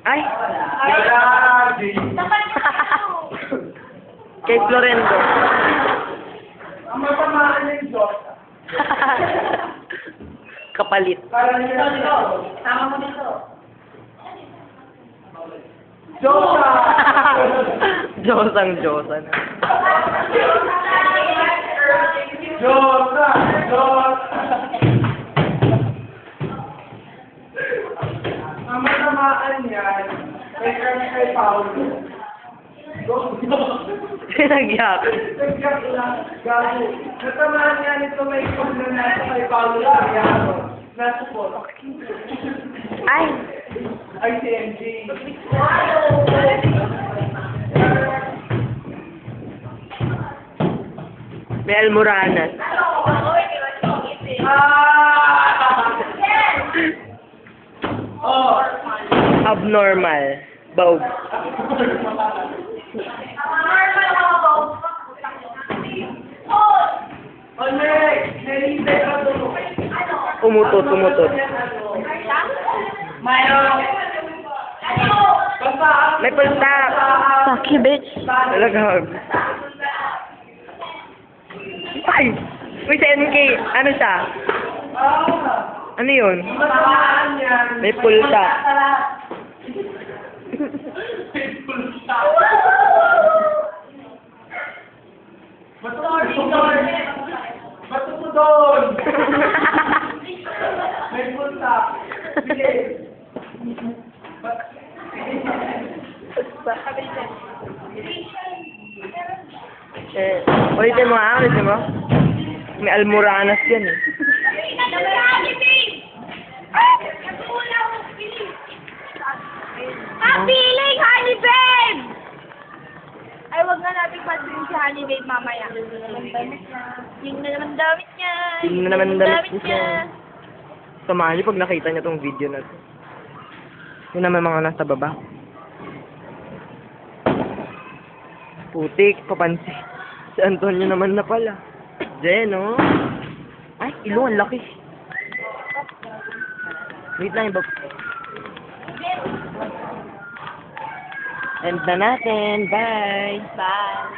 Ay! Kay Florendo. Ang matamaan yung Diyos. Kapalit. Para niya dito. Tama mo dito. Diyosa! Diyosang Diyosa na. Diyosa! Diyosa! Ang matamaan yan, kay Paulo. Pinagyak. Nagyak lang, gago. Natamaan nga nito may kung na nasa kay Paulo Soriano. Nasa po. Ay! ICMG. May Almoranas. Oh! Abnormal. Baug. Umutot, umutot. May pultak. Fuck you, bitch. Talaga. Ay! May sa NK. Ano siya? Ano yun? May pultak. Bato mo doon! May punta. Sige. Ulitin mo nga, ulitin mo. May Almoranas yan eh. Feeling Honey Babe! Ay, wag na natin pasin si Honey Babe mamaya. Yung na naman damit niya. Yung na naman damit niya. Samahan niyo pag nakita niyo tong video na to. Yun naman mga nasa baba. Putik, papansin. Si Antonio naman na pala. Jen, oh. Ay, ilo, ang laki. Wait lang, iba. End na natin. Bye. Bye.